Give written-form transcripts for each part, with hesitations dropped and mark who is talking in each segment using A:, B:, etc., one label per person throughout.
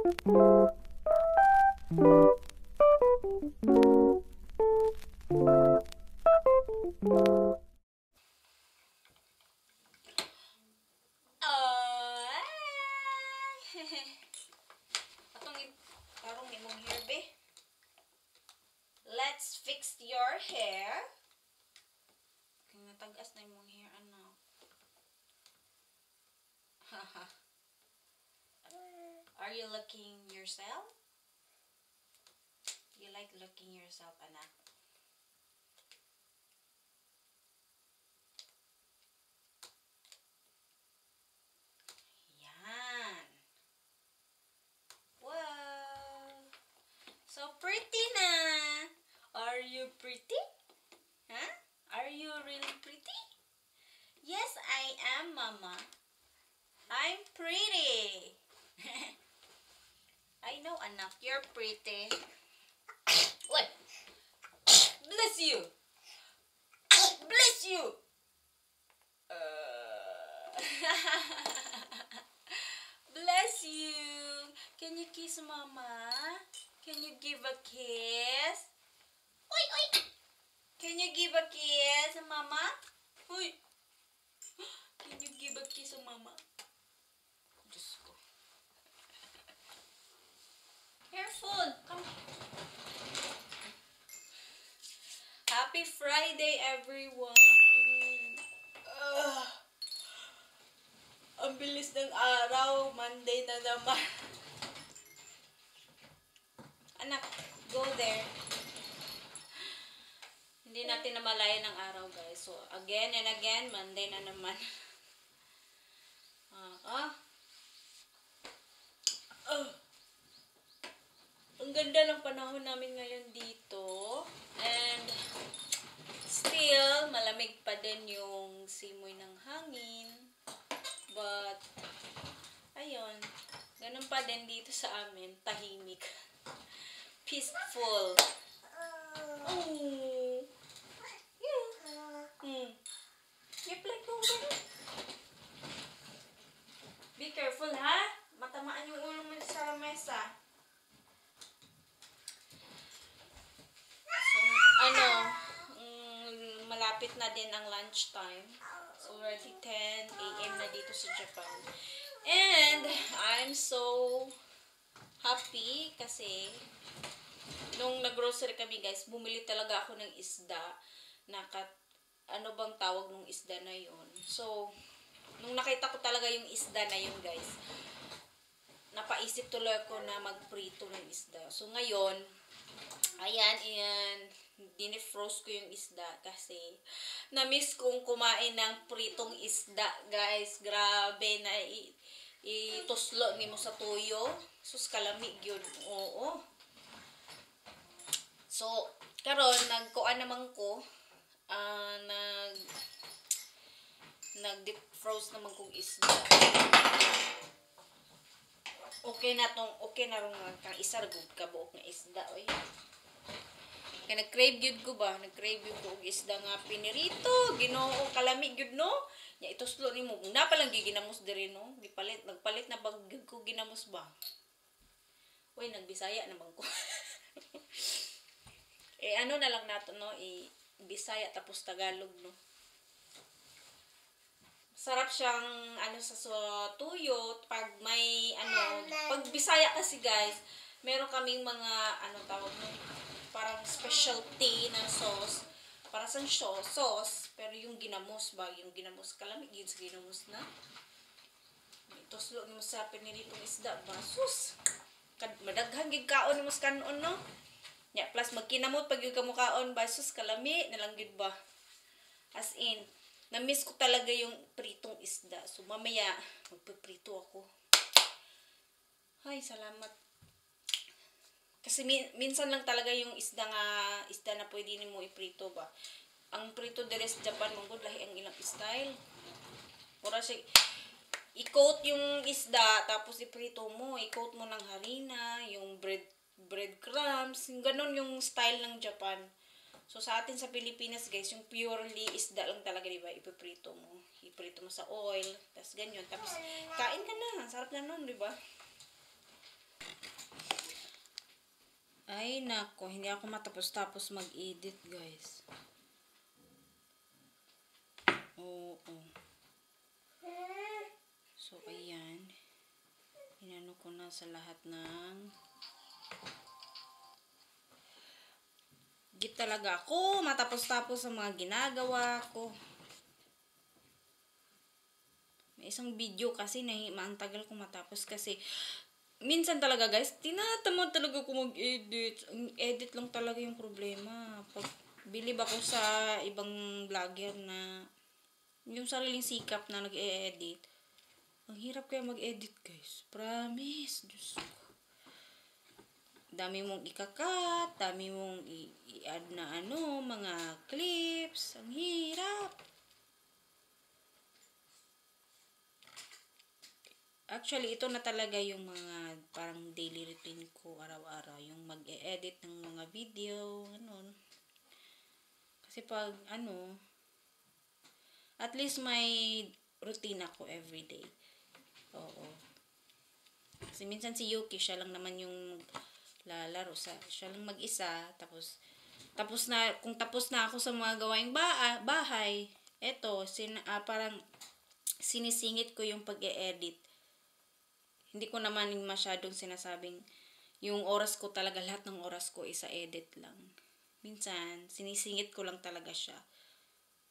A: Tarong imong hair, be. Let's fix your hair. Kaya natagas na imong hair, anak. Are you looking yourself? You like looking yourself, anak? Yan. Wow. So pretty na. Are you pretty? Huh? Are you really pretty? Yes, I am, Mama. I'm pretty. I know, anak, you're pretty. What? Bless you. Bless you. Bless you. Can you kiss Mama? Can you give a kiss? Oy, oy. Can you give a kiss, Mama? Oy. Can you give a kiss, Mama? Diyos ko. Careful. Come. Happy Friday, everyone. Ang bilis ng araw. Monday na naman. Anak, go there. Hindi natin namalayan ng araw, guys. So, again and again, Monday na naman. Ang ganda ng panahon namin ngayon dito. And still, malamig pa din yung simoy ng hangin. But, ayun. Ganun pa din dito sa amin. Tahimik. Peaceful. Oh. Yeah. You play ko. Be careful, ha? Matamaan yung ulo mo sa lamesa. Malapit na din ang lunch time. It's already 10 AM na dito sa Japan. And I'm so happy kasi nung nag-grocery kami, guys, bumili talaga ako ng isda. Ano bang tawag nung isda na yun? So, nung nakita ko talaga yung isda na yun, guys, napaisip tuloy ako na magprito ng isda. So, ngayon, ayan, dinefrost ko yung isda kasi na-miss kong kumain ng pritong isda, guys. Grabe na ituslo ni mo sa tuyo. Sus, kalamig yun. Oo. So, karon nagkuan naman ko, nag-defrost naman kong isda. Okay na rin kang isa ragog kabuok na isda, oy. Kaya nag-crave yun ko ba? Nag-crave yun ko og isda nga pinirito. Ginoo kalamig yun, no? Ya, ituslo ni mo. Na palang giginamos diri, no? Nagpalit na bag ko ginamos ba? Uy, nagbisaya naman ko. Ano na lang nato, no? Bisaya tapos Tagalog, no? Sarap siyang, sa tuyo. Pag may, pag Bisaya kasi, guys, meron kaming mga, tawag mo, parang specialty na sauce. Para sa sauce, pero yung ginamos ba? Yung ginamos, kalamig yun sa ginamos na. Ituslo ni mo sa piniritong isda ba? Sus! Madaghang gigkaon ni mo sa kanon, no? Ya, plus magkinamot pag yung kamukaon ba? Sus, kalami, nalanggid ba? As in, na-miss ko talaga yung pritong isda. So, mamaya, magpiprito ako. Ay, salamat. Kasi minsan lang talaga yung isda na pwede mo iprito ba. Ang prito dere sa Japan, manggod lahi ang ilang style. Pura siya, i-coat yung isda, tapos iprito mo. I-coat mo ng harina, yung breadcrumbs. Ganon yung style ng Japan. So, sa atin sa Pilipinas, guys, yung purely isda lang talaga, diba? Ipiprito mo. Iprito mo sa oil. Tapos, ganyan. Tapos, kain ka na. Sarap na nun, diba? Ay, nako. Hindi ako matapos-tapos mag-edit, guys. Oo. So, ayan. Inano ko na sa lahat ng git talaga ako matapos-tapos sa mga ginagawa ko. May isang video kasi na ang tagal ko matapos kasi minsan talaga guys, tinatamad talaga ko mag-edit. Ang edit lang talaga yung problema. Pag bilib ako sa ibang vlogger na yung sariling sikap na nag-e-edit, ang hirap kaya mag-edit guys. Promise. Diyos ko. Dami mong ikakat, dami mong i-add na mga clips. Ang hirap. Actually, ito na talaga yung mga parang daily routine ko araw-araw. Yung mag-e-edit ng mga video, Kasi pag, at least may routine ako everyday. Oo. Kasi minsan si Yuki, siya lang naman yung lalaro. Siya lang mag-isa. Kung tapos na ako sa mga gawaing bahay, eto, parang sinisingit ko yung pag-e-edit. Hindi ko naman masyadong sinasabing yung oras ko talaga, lahat ng oras ko isa edit lang. Minsan, sinisingit ko lang talaga siya.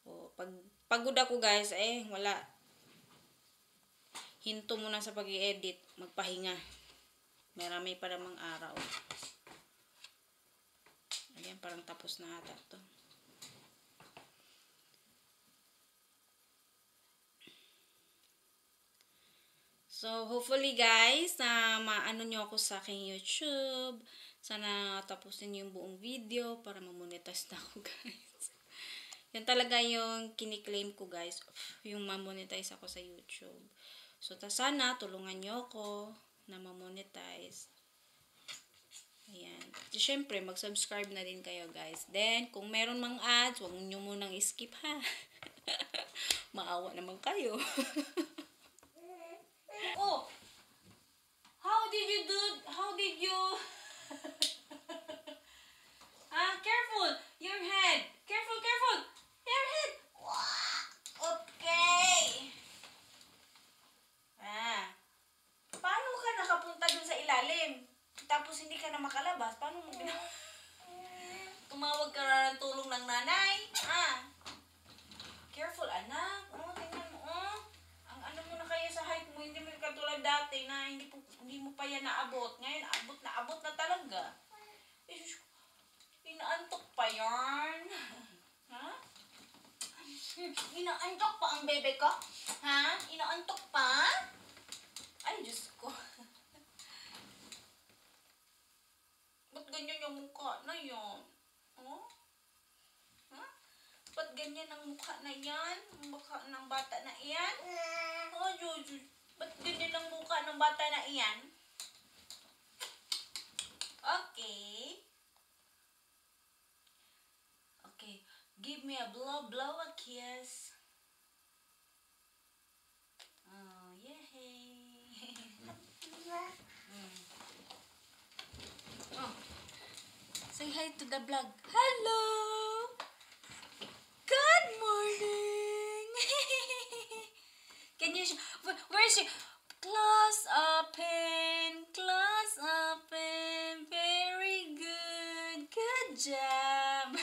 A: O, pag pagod ako guys, wala. Hinto muna sa pag-i-edit, magpahinga. Marami pa namang araw. Ayan, parang tapos na ata to. So, hopefully guys, na maano nyo ako sa aking YouTube. Sana tapusin nyo yung buong video para mamonetize na ako guys. Yan talaga yung kiniklaim ko guys, yung mamonetize ako sa YouTube. So, sana tulungan nyo ako na mamonetize. Ayan. So, syempre, mag-subscribe na din kayo guys. Then, kung meron mang ads, huwag nyo munang skip ha. Maawa naman kayo. Oh, how did you careful, your head, careful, your head, okay. Paano ka nakapunta dun sa ilalim, tapos hindi ka na makalabas, paano mo ginawa? Tumawag ka na ng tulong ng nanay, careful anak, tingnan mo, sa height mo, hindi mo katulad dati na hindi mo pa yan naabot. Ngayon, abot na talaga. Inaantok pa yarn. Ha? Inaantok pa ang bebe ko? Ha? Inaantok pa? Ay, Diyos ko. Ba't ganyan yung mukha na yan? Oh? Ha? Ba't ganyan ang mukha na yan? Mukha ng bata na iyan? Oh, Jojo. Ba't ganyan ang mukha ng bata na iyan? Okay. Okay. Give me a blow a kiss. Oh, yay. Oh. Say hi to the vlog. Hello. Good morning. Can you where's your close open, very good job.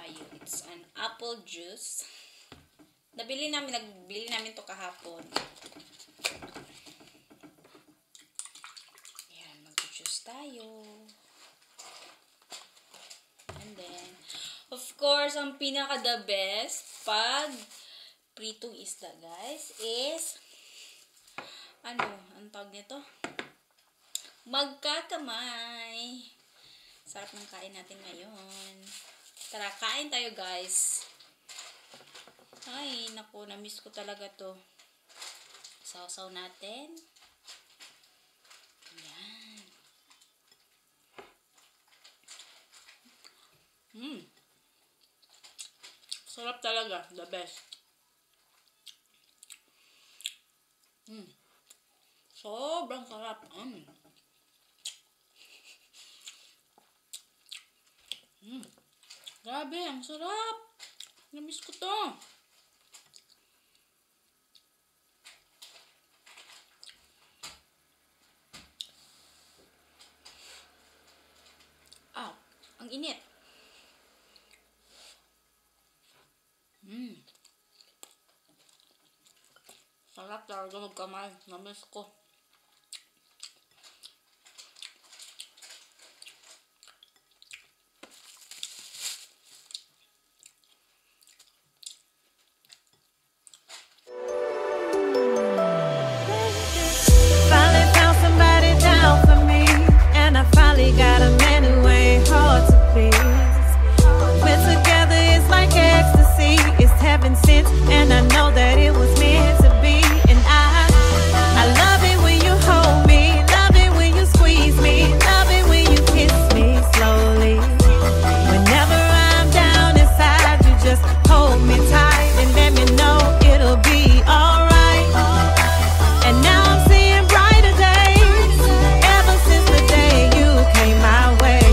A: tayo. It's an apple juice. Nagbili namin to kahapon. Ayan, mag-juice tayo. And then, of course, ang pinaka-the best pag pritong isda, guys, is ang tawag nito? Magkakamay. Sarap ng kain natin ngayon. Tara, kain tayo, guys. Ay, naku, na-miss ko talaga to. Sausaw natin. Ayan. Sarap talaga. The best. Sobrang sarap. Grabe, ang sarap. Na-miss ko to. Ang init. Sarap talaga magkamay. Na-miss ko.
B: Finally found somebody down for me, and I finally got a man who ain't hard to please. We're together, it's like ecstasy. It's heaven sent, and I know that it was meant to be. And I love it when you hold me, love it when you squeeze me, love it when you kiss me slowly. Whenever I'm down inside, you just hold me tight and let me know it'll be alright. And now I'm seeing brighter days ever since the day you came my way.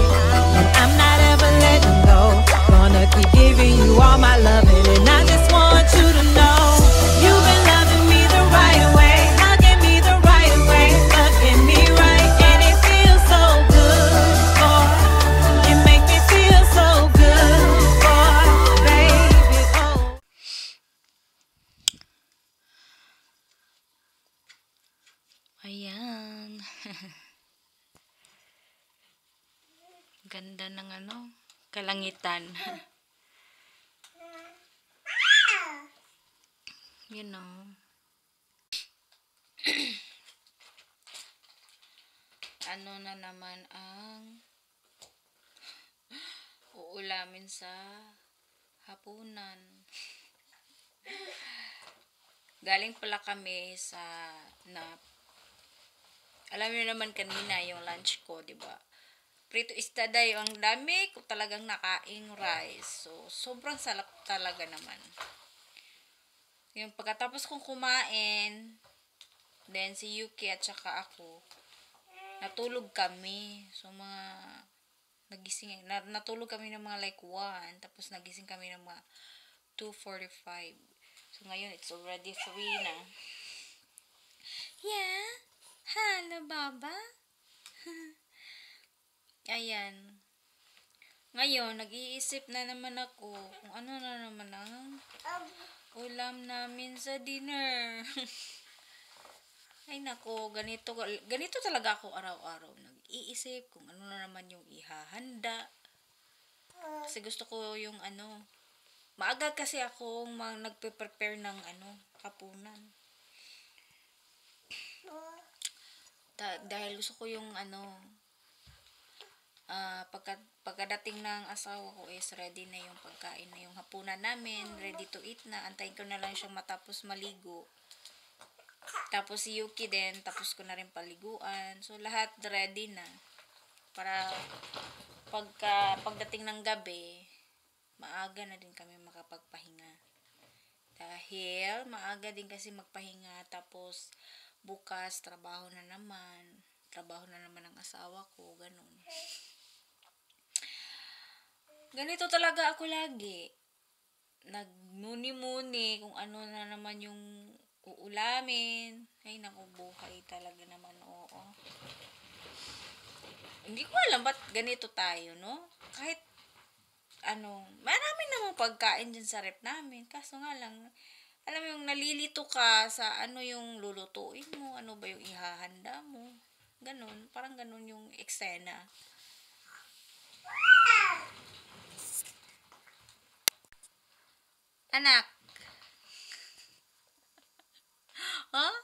B: And I'm not ever letting go. Gonna keep giving you all my loving, and I just want you to know you've been loving me the right way, hugging me the right way, loving me right, and it feels so good, boy. You make me feel so good, boy, baby. Oh.
A: Ayan. Ganda ng kalangitan. You know. Ano na naman ang uulamin sa hapunan. Galing pala kami sa nap. Alam niyo naman kanina yung lunch ko, 'di ba? Prito isda day, ang dami ko talagang nakaing rice. So, sobrang sarap talaga naman. Yung pagkatapos kong kumain, then si Yuki at saka ako, natulog kami. So, natulog kami ng mga like 1, tapos nagising kami ng mga 2:45. So, ngayon, it's already 3 na. Yeah? Hello, Baba? Ayan. Ngayon, nag-iisip na naman ako kung ano na naman ang ulam namin sa dinner. Ay nako, ganito talaga ako araw-araw. Nag-iisip kung ano na naman yung ihahanda. Kasi gusto ko yung maaga kasi akong nagpe-prepare ng hapunan. Dahil gusto ko yung pagkadating ng asawa ko is ready na yung pagkain na yung hapunan namin, ready to eat na. Antayin ko na lang siyang matapos maligo. Tapos si Yuki din, tapos ko na rin paliguan. So lahat ready na. Para pagdating ng gabi, maaga na din kami makapagpahinga. Dahil maaga din kasi magpahinga, tapos bukas trabaho na naman ang asawa ko, ganun. Ganito talaga ako lagi. Nagmuni-muni kung ano na naman yung uulamin. Ay, naku, buhay talaga naman, oo. Hindi ko alam ba't ganito tayo, no? marami namang pagkain dyan sa rep namin. Kaso nga lang, alam mo yung nalilito ka sa ano yung lulutuin mo, ano ba yung ihahanda mo. Ganun, parang ganun yung eksena. Anak. Huh?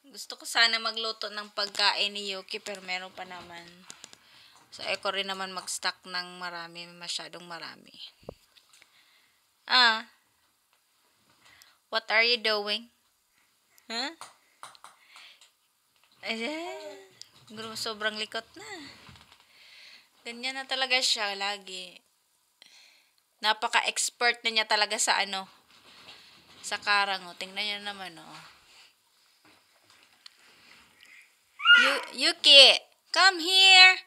A: Gusto ko sana magluto ng pagkain ni Yuki pero meron pa naman. So, ko rin naman mag-stock ng marami, masyadong marami. What are you doing? Huh? Sobrang likot na. Ganyan na talaga siya lagi. Napaka-expert na niya talaga sa sa karang. Tingnan niyo naman, Yuki, come here.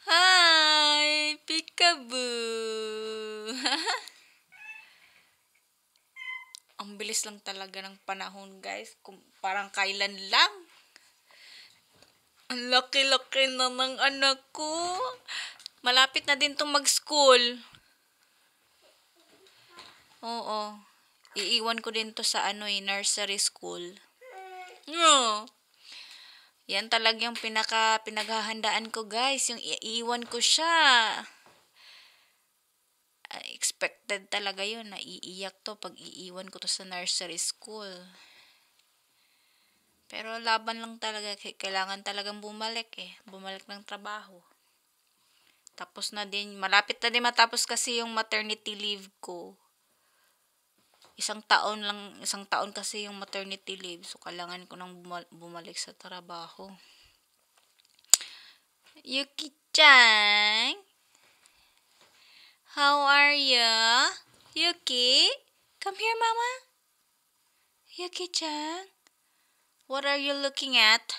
A: Hi, peekaboo. Ang bilis lang talaga ng panahon, guys. Parang kailan lang. Ang laki-laki na ng anak ko. Malapit na din itong mag-school. Oo. Iiwan ko din to sa nursery school. Yan talaga yung pinaghahandaan ko, guys. Yung iiwan ko siya. Expected talaga yun. Naiiyak to pag iiwan ko to sa nursery school. Pero laban lang talaga. Kailangan talagang bumalik Bumalik ng trabaho. Tapos na din. Malapit na din matapos kasi yung maternity leave ko. Isang taon kasi yung maternity leave. So, kailangan ko nang bumalik sa trabaho. Yuki-chan? How are you? Yuki? Come here, Mama. Yuki-chan? What are you looking at?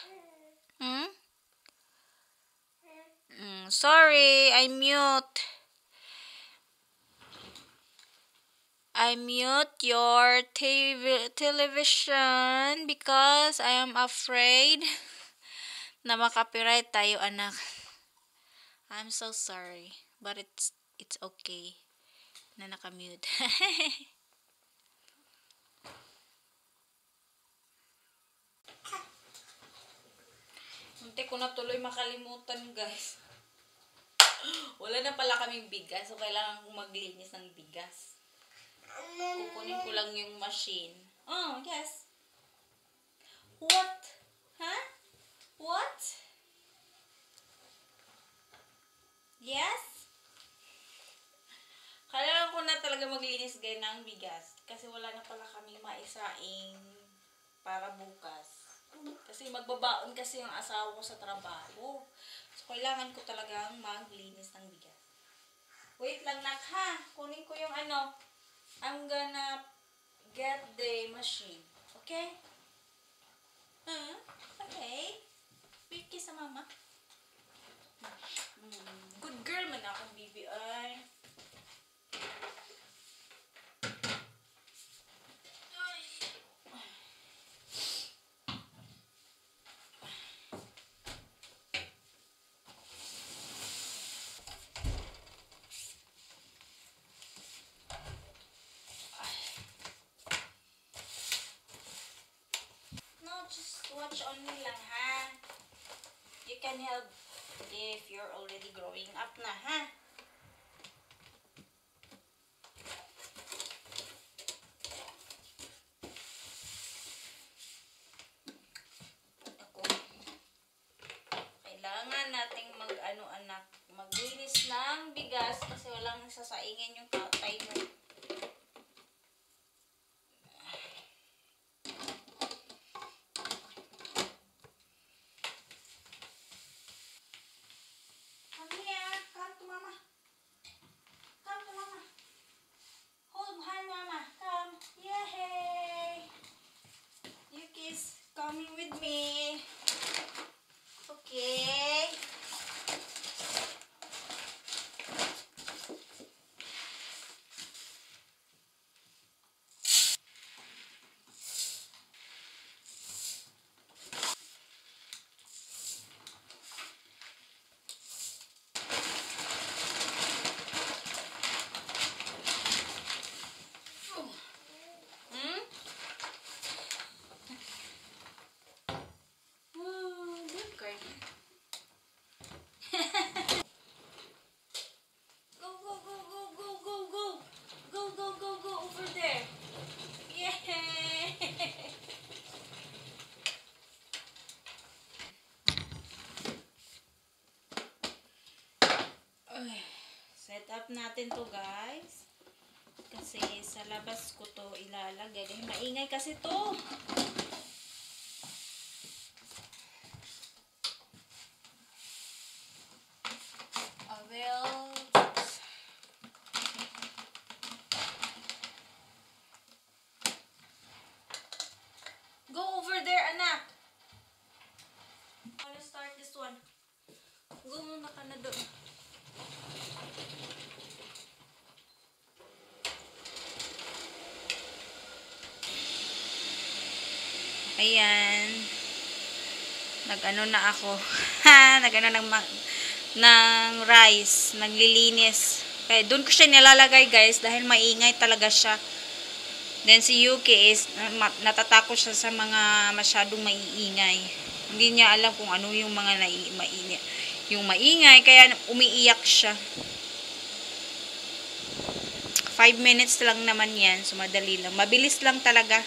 A: Sorry, I mute. I mute your television because I am afraid na makapiright tayo, anak. I'm so sorry, but it's okay na nakamute. Munti ko na tuloy makalimutan, guys. Wala na pala kaming bigas, so kailangan kong maglinis ng bigas. Kukunin ko lang yung machine. Oh, yes. What? Huh? What? Yes? Kailangan ko na talaga maglinis guys ng bigas. Kasi wala na pala kaming maisaing para bukas. Kasi magbabaon kasi yung asawa ko sa trabaho. So, kailangan ko talagang maglinis ng bigas. Wait lang, nak, ha? Kunin ko yung I'm gonna get the machine. Okay? Okay. Wait kiss sa mama. Good girl man akong bibi ay. Just watch only lang, ha? You can help if you're already growing up na, ha? Ako. Kailangan nating anak, maglinis ng bigas kasi walang sasaingin yung tatay mo. Coming with me. Okay. natin to guys. Kasi sa labas ko to ilalagay. Dahil maingay kasi to. Well, go over there, anak. I wanna start this one. Go muna ka na doon. Ayan. Nag-ano na ako. Nag-ano ng rice. Naglilinis. Kaya doon ko siya nilalagay guys dahil maingay talaga siya. Then si Yuki is natatakot siya sa mga masyadong maiingay. Hindi niya alam kung ano yung mga maingay kaya umiiyak siya. 5 minutes lang naman yan. So madali lang. Mabilis lang talaga.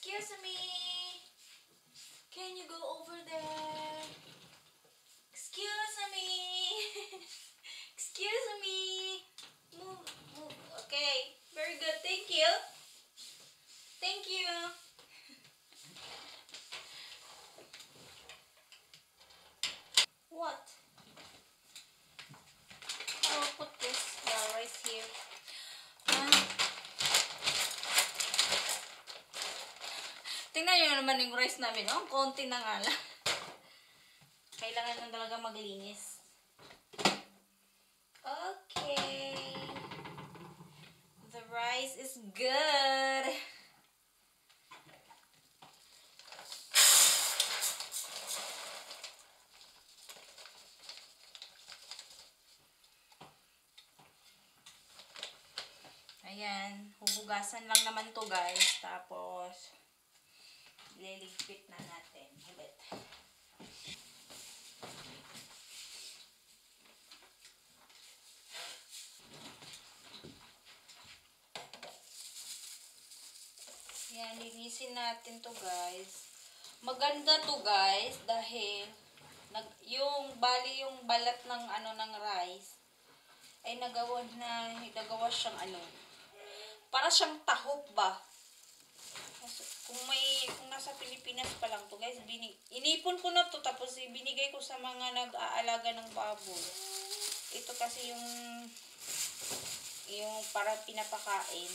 A: Excuse me. Can you go over there? Excuse me. Excuse me. Move, move. Okay. Very good. Thank you. Thank you. What? I'll put this rice here. Tingnan nyo naman yung rice namin, no? Konti na nga lang. Kailangan lang talaga maglinis. Okay. The rice is good. Ayan. Huhugasan lang naman to guys. Tapos liligpit na natin. Ulit. Yan, linisin natin to guys. Maganda to guys dahil yung balat ng ng rice ay nagawa siyang para siyang tahop ba. Kung nasa Pilipinas pa lang to guys, inipon ko na to tapos binigay ko sa mga nag-aalaga ng baboy. Ito kasi yung para pinapakain.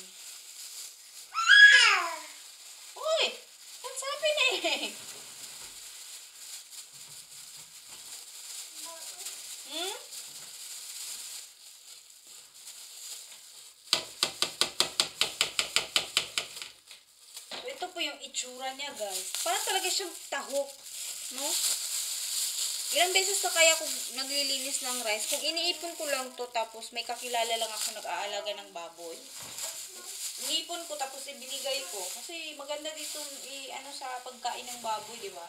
A: Uy! What's happening? Hmm? Ito po yung itsura niya guys. Parang talaga siyang tahok. No? Ilang beses na kaya kung naglilinis ng rice. Kung iniipon ko lang to tapos may kakilala lang ako nag-aalaga ng baboy. Iniipon ko tapos ibinigay ko. Kasi maganda dito sa pagkain ng baboy, di ba?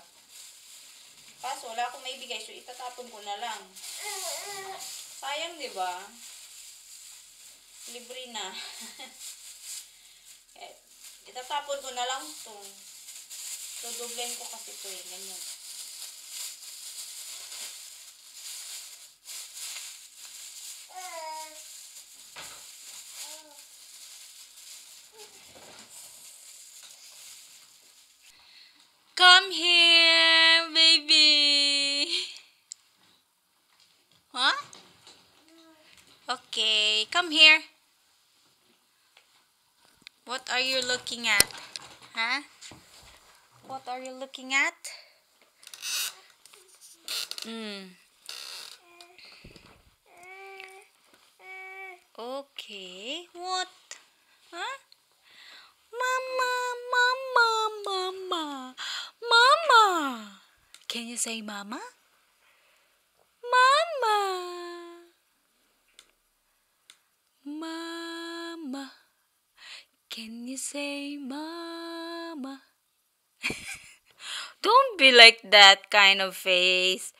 A: Kaso wala akong maibigay so itatapon ko na lang. Sayang, di ba? Libre na. Itatapon ko na lang to. So, doblen ko kasi to ganyan. Come here, baby. Huh? Okay, come here. What are you looking at? Huh? What are you looking at? Okay. What? Huh? Mama, mama, mama. Mama. Can you say mama? Mama. Mama. Can you say mama? Don't be like that kind of face.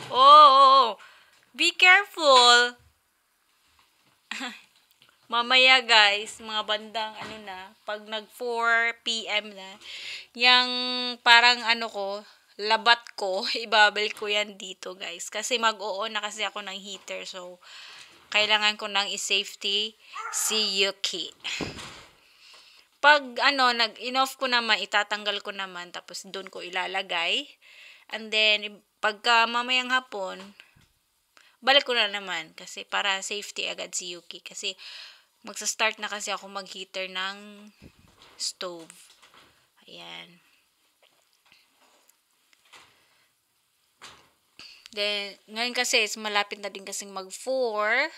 A: Oh, be careful. Mamaya guys, mga bandang pag nag 4 PM na, yung parang labat ko, ibabalik ko yan dito guys. Kasi mag-oo na kasi ako ng heater, so kailangan ko nang i-safety si Yuki. Pag nag-in-off ko naman, itatanggal ko naman, tapos doon ko ilalagay. And then, pagka mamayang hapon, balik ko na naman. Kasi para safety agad si Yuki. Kasi, magsa-start na kasi ako mag-heater ng stove. Ayan. Then, ngayon kasi, malapit na din kasing mag-4.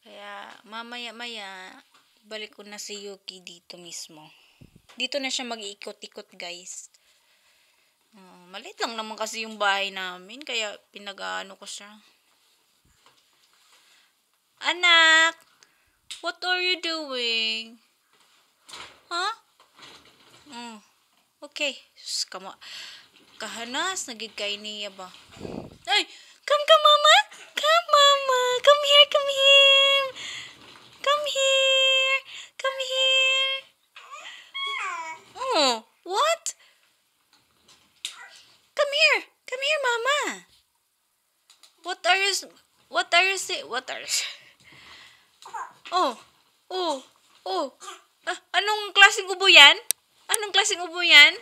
A: Kaya, mamaya-maya, balik ko na si Yuki dito mismo. Dito na siya mag-iikot-ikot, guys. Maliit lang naman kasi yung bahay namin, kaya pinag-ano ko siya. Anak! What are you doing? Huh? Okay. Sus, kahanas, nagigkay niya ba? Ay! Come, mama! Come, mama! Come here, come here! Come here! Come here! Oh, what? Come here! Come here, mama! What are you anong klaseng ubo yan? Anong klaseng ubo yan?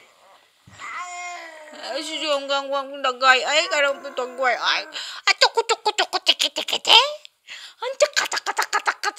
A: Ay, hanggang dagay. Ay, karang pitagway. Ay, atuk-kutuk-kutuk-kutik-kutik-kutik. Antik katak-katak-katak-katak.